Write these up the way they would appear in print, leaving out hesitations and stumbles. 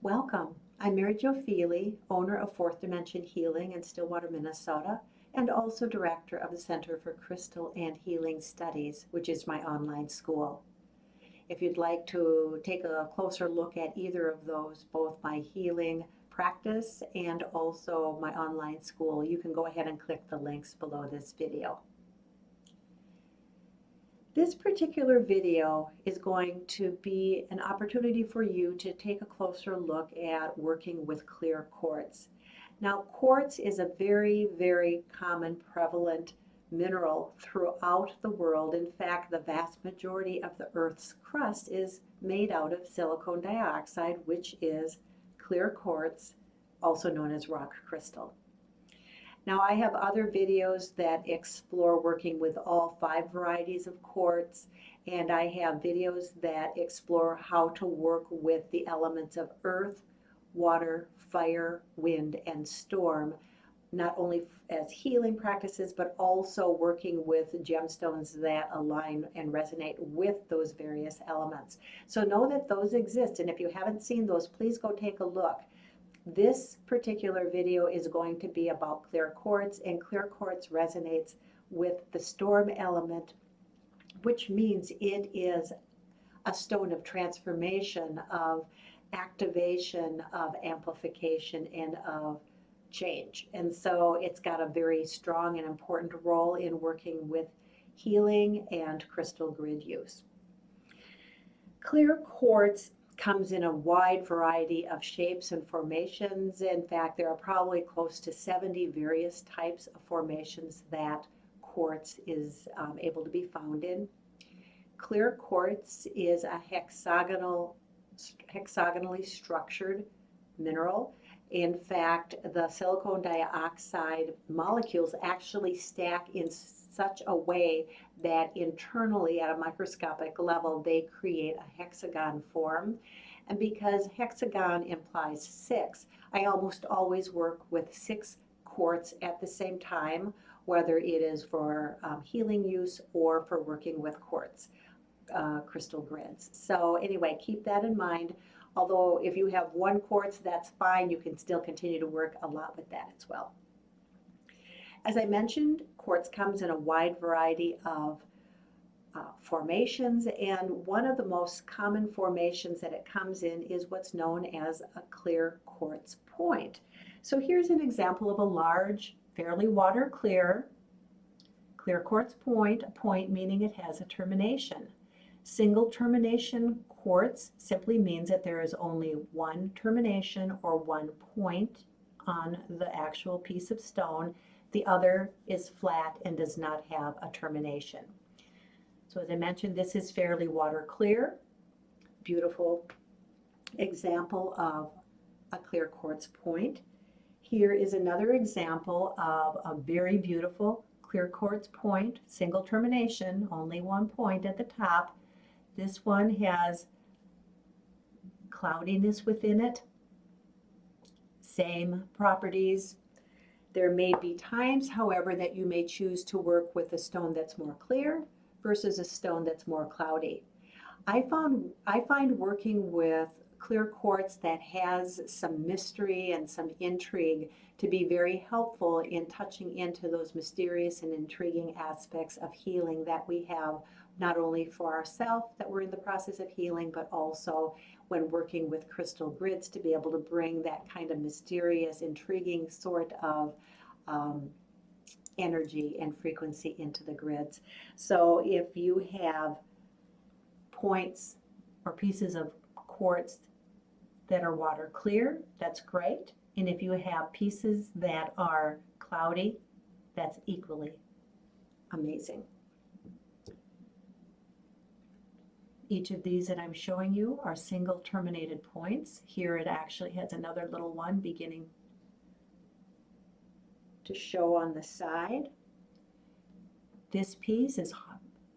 Welcome. I'm Maryjo, owner of Fourth Dimension Healing in Stillwater, Minnesota, and also director of the Center for Crystal and Healing Studies, which is my online school. If you'd like to take a closer look at either of those, both my healing practice and also my online school, you can go ahead and click the links below this video. This particular video is going to be an opportunity for you to take a closer look at working with clear quartz. Now, quartz is a very, very common, prevalent mineral throughout the world. In fact, the vast majority of the Earth's crust is made out of silicon dioxide, which is clear quartz, also known as rock crystal. Now, I have other videos that explore working with all 5 varieties of quartz, and I have videos that explore how to work with the elements of earth, water, fire, wind, and storm, not only as healing practices, but also working with gemstones that align and resonate with those various elements. So know that those exist, and if you haven't seen those, please go take a look. This particular video is going to be about clear quartz, and clear quartz resonates with the storm element, which means it is a stone of transformation, of activation, of amplification, and of change. And so it's got a very strong and important role in working with healing and crystal grid use. Clear quartz comes in a wide variety of shapes and formations. In fact, there are probably close to 70 various types of formations that quartz is able to be found in. Clear quartz is a hexagonally structured mineral. In fact, the silicon dioxide molecules actually stack in such a way that internally at a microscopic level they create a hexagon form. And because hexagon implies 6, I almost always work with 6 quartz at the same time, whether it is for healing use or for working with quartz crystal grids. So anyway, keep that in mind. Although if you have 1 quartz, that's fine. You can still continue to work a lot with that as well. As I mentioned, quartz comes in a wide variety of formations, and one of the most common formations that it comes in is what's known as a clear quartz point. So here's an example of a large, fairly water clear quartz point, a point meaning it has a termination. Single termination quartz simply means that there is only 1 termination or 1 point on the actual piece of stone. The other is flat and does not have a termination. So as I mentioned, this is fairly water clear. Beautiful example of a clear quartz point. Here is another example of a very beautiful clear quartz point, single termination, only 1 point at the top. This one has cloudiness within it, same properties. There may be times, however, that you may choose to work with a stone that's more clear versus a stone that's more cloudy. I find working with clear quartz that has some mystery and some intrigue to be very helpful in touching into those mysterious and intriguing aspects of healing that we have, not only for ourselves that we're in the process of healing, but also when working with crystal grids to be able to bring that kind of mysterious, intriguing sort of energy and frequency into the grids. So if you have points or pieces of quartz that are water clear, that's great. And if you have pieces that are cloudy, that's equally amazing. Each of these that I'm showing you are single terminated points. Here it actually has another little one beginning to show on the side. This piece is,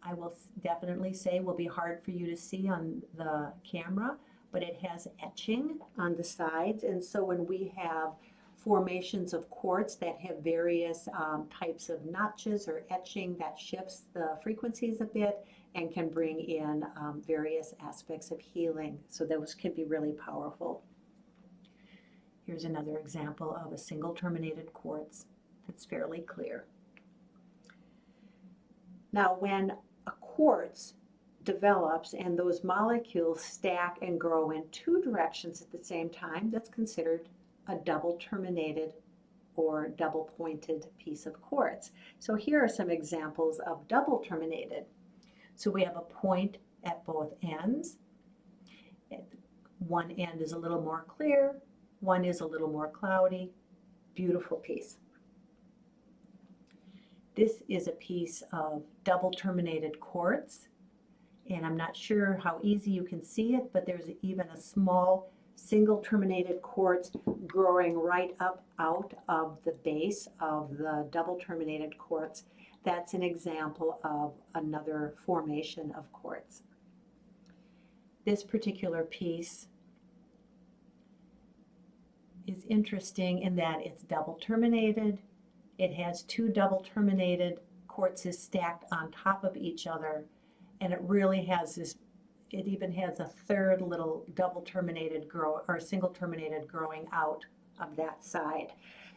I will definitely say, will be hard for you to see on the camera, but it has etching on the sides. And so when we have formations of quartz that have various types of notches or etching, that shifts the frequencies a bit and can bring in various aspects of healing. So those can be really powerful. Here's another example of a single terminated quartz that's fairly clear. Now, when a quartz develops and those molecules stack and grow in two directions at the same time, that's considered a double terminated or double pointed piece of quartz. So here are some examples of double terminated. So we have a point at both ends. One end is a little more clear, one is a little more cloudy. Beautiful piece. This is a piece of double terminated quartz, and I'm not sure how easy you can see it, but there's even a small single terminated quartz growing right up out of the base of the double terminated quartz. That's an example of another formation of quartz. This particular piece is interesting in that it's double terminated. It has two double terminated quartzes stacked on top of each other, and it really has this, it even has a third little double terminated or single terminated growing out of that side.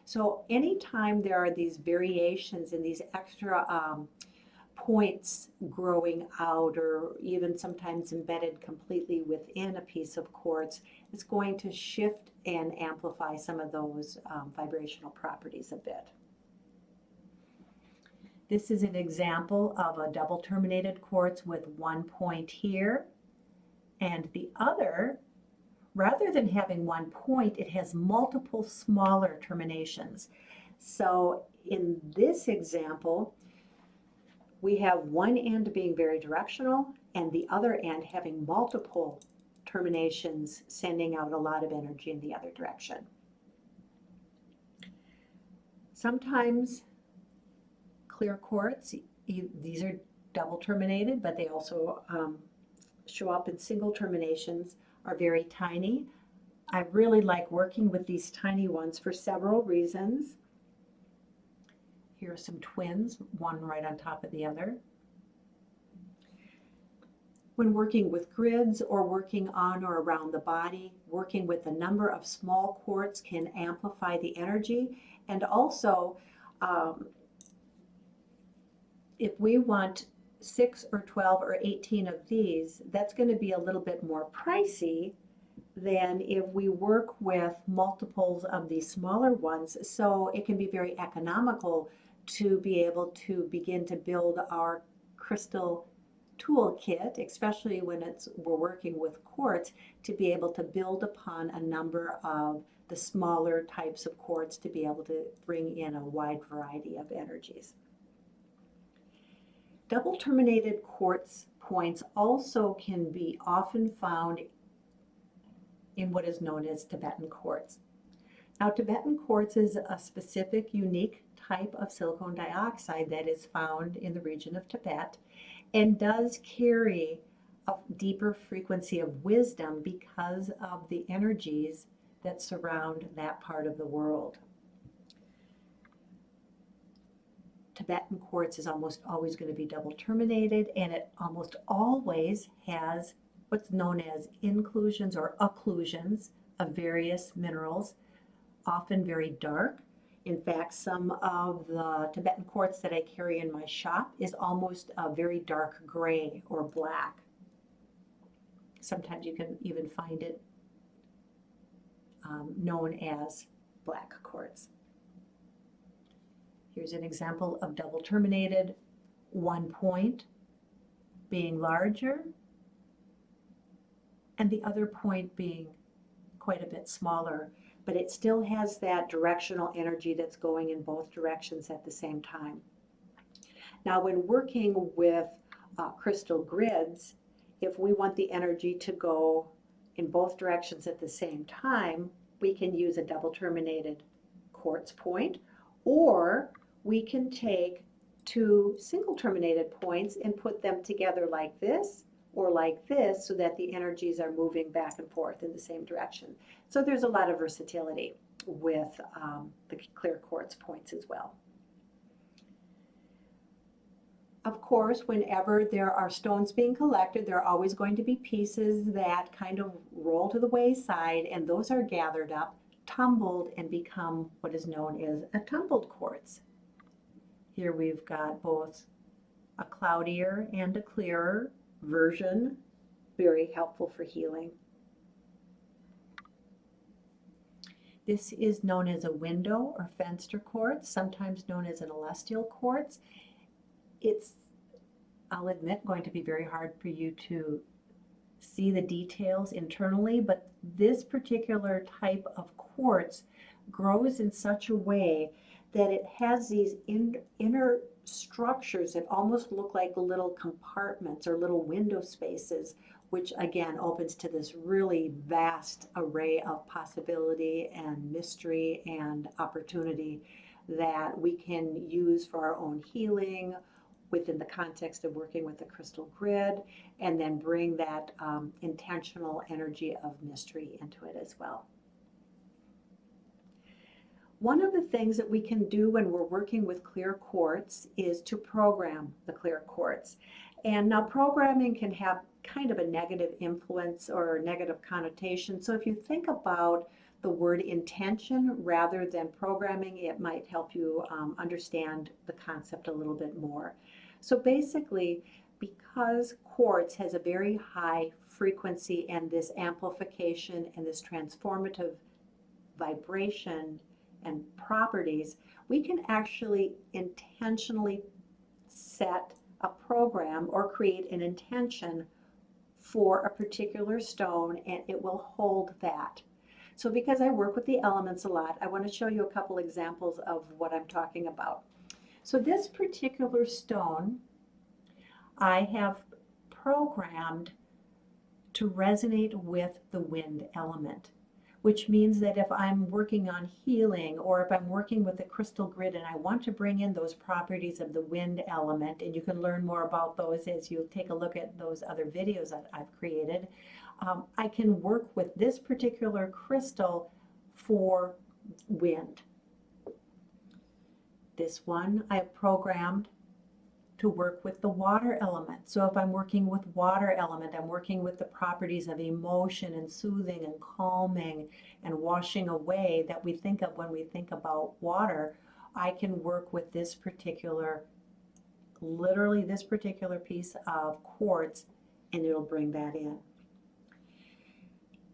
So anytime there are these variations and these extra points growing out, or even sometimes embedded completely within a piece of quartz, it's going to shift and amplify some of those vibrational properties a bit. This is an example of a double terminated quartz with one point here, and the other, rather than having one point, it has multiple smaller terminations. So in this example, we have one end being very directional and the other end having multiple terminations sending out a lot of energy in the other direction. Sometimes clear quartz, these are double terminated, but they also show up in single terminations, are very tiny. I really like working with these tiny ones for several reasons. Here are some twins, one right on top of the other. When working with grids or working on or around the body, working with a number of small quartz can amplify the energy. And also, if we want 6 or 12 or 18 of these, that's going to be a little bit more pricey than if we work with multiples of these smaller ones. So it can be very economical to be able to begin to build our crystal toolkit, especially when we're working with quartz, to be able to build upon a number of the smaller types of quartz to be able to bring in a wide variety of energies. Double terminated quartz points also can be often found in what is known as Tibetan quartz. Now, Tibetan quartz is a specific, unique type of silicon dioxide that is found in the region of Tibet and does carry a deeper frequency of wisdom because of the energies that surround that part of the world. Tibetan quartz is almost always going to be double terminated, and it almost always has what's known as inclusions or occlusions of various minerals, often very dark. In fact, some of the Tibetan quartz that I carry in my shop is almost a very dark gray or black. Sometimes you can even find it known as black quartz. Here's an example of double terminated, one point being larger and the other point being quite a bit smaller, but it still has that directional energy that's going in both directions at the same time. Now, when working with crystal grids, if we want the energy to go in both directions at the same time, we can use a double terminated quartz point, or we can take two single terminated points and put them together like this or like this so that the energies are moving back and forth in the same direction. So there's a lot of versatility with the clear quartz points as well. Of course, whenever there are stones being collected, there are always going to be pieces that kind of roll to the wayside, and those are gathered up tumbled and become what is known as a tumbled quartz. Here we've got both a cloudier and a clearer version, very helpful for healing. This is known as a window or fenster quartz, sometimes known as an celestial quartz. It's, I'll admit, going to be very hard for you to see the details internally, but this particular type of quartz grows in such a way that it has these inner structures that almost look like little compartments or little window spaces, which again opens to this really vast array of possibility and mystery and opportunity that we can use for our own healing within the context of working with the crystal grid, and then bring that intentional energy of mystery into it as well. One of the things that we can do when we're working with clear quartz is to program the clear quartz. And now programming can have kind of a negative influence or negative connotation. So if you think about the word intention rather than programming, it might help you understand the concept a little bit more. So basically, because quartz has a very high frequency and this amplification and this transformative vibration and properties, we can actually intentionally set a program or create an intention for a particular stone, and it will hold that. So because I work with the elements a lot, I want to show you a couple examples of what I'm talking about. So this particular stone I have programmed to resonate with the wind element, which means that if I'm working on healing or if I'm working with the crystal grid and I want to bring in those properties of the wind element, and you can learn more about those as you take a look at those other videos that I've created, I can work with this particular crystal for wind. This one I have programmed to work with the water element. So if I'm working with water element, I'm working with the properties of emotion and soothing and calming and washing away that we think of when we think about water. I can work with this particular, literally this particular piece of quartz, and it'll bring that in.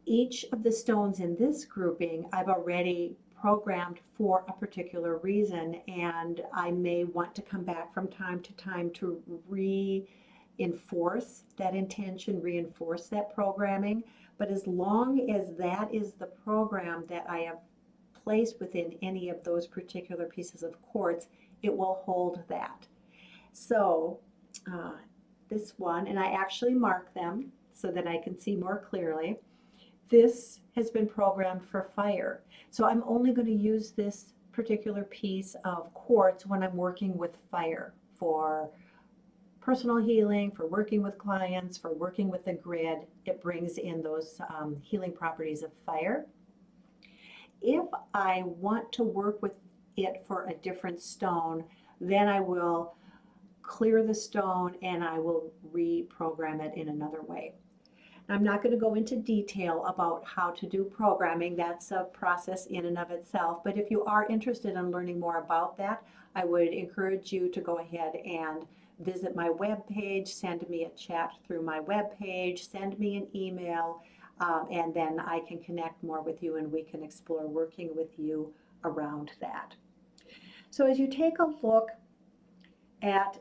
Each of the stones in this grouping I've already programmed for a particular reason, and I may want to come back from time to time to reinforce that intention, reinforce that programming. But as long as that is the program that I have placed within any of those particular pieces of quartz, it will hold that. So this one, and I actually mark them so that I can see more clearly. This has been programmed for fire. So I'm only going to use this particular piece of quartz when I'm working with fire, for personal healing, for working with clients, for working with the grid. It brings in those healing properties of fire. If I want to work with it for a different stone, then I will clear the stone and I will reprogram it in another way. I'm not going to go into detail about how to do programming. That's a process in and of itself. But if you are interested in learning more about that, I would encourage you to go ahead and visit my webpage, send me a chat through my webpage, send me an email, and then I can connect more with you and we can explore working with you around that. So as you take a look at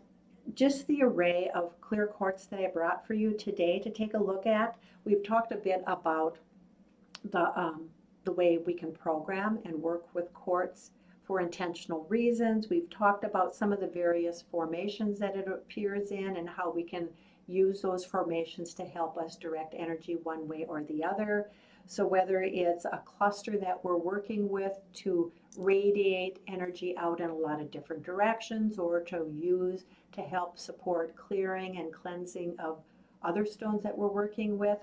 just the array of clear quartz that I brought for you today to take a look at, we've talked a bit about the way we can program and work with quartz for intentional reasons. We've talked about some of the various formations that it appears in and how we can use those formations to help us direct energy one way or the other. So whether it's a cluster that we're working with to radiate energy out in a lot of different directions, or to use to help support clearing and cleansing of other stones that we're working with.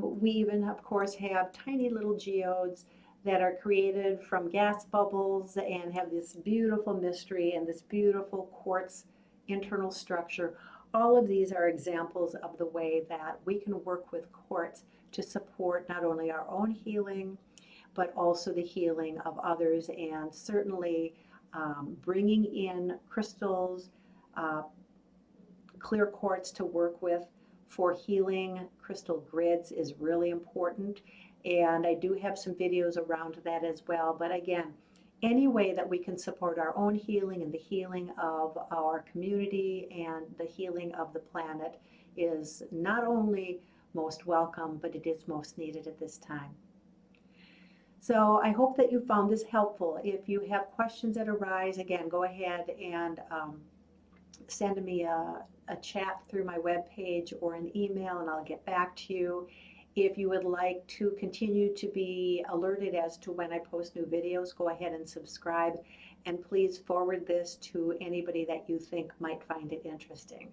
We even, of course, have tiny little geodes that are created from gas bubbles and have this beautiful mystery and this beautiful quartz internal structure. All of these are examples of the way that we can work with quartz to support not only our own healing, but also the healing of others, and certainly bringing in crystals, uh, clear quartz to work with for healing crystal grids is really important. And I do have some videos around that as well. But again, any way that we can support our own healing and the healing of our community and the healing of the planet is not only most welcome, but it is most needed at this time. So I hope that you found this helpful. If you have questions that arise, again, go ahead and send me a chat through my webpage or an email, and I'll get back to you. If you would like to continue to be alerted as to when I post new videos, go ahead and subscribe, and please forward this to anybody that you think might find it interesting.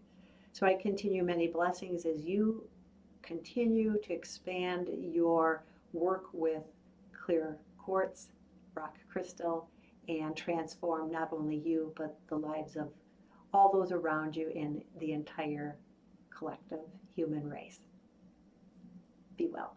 So I continue many blessings as you continue to expand your work with clear quartz, rock crystal, and transform not only you, but the lives of all those around you in the entire collective human race. Be well.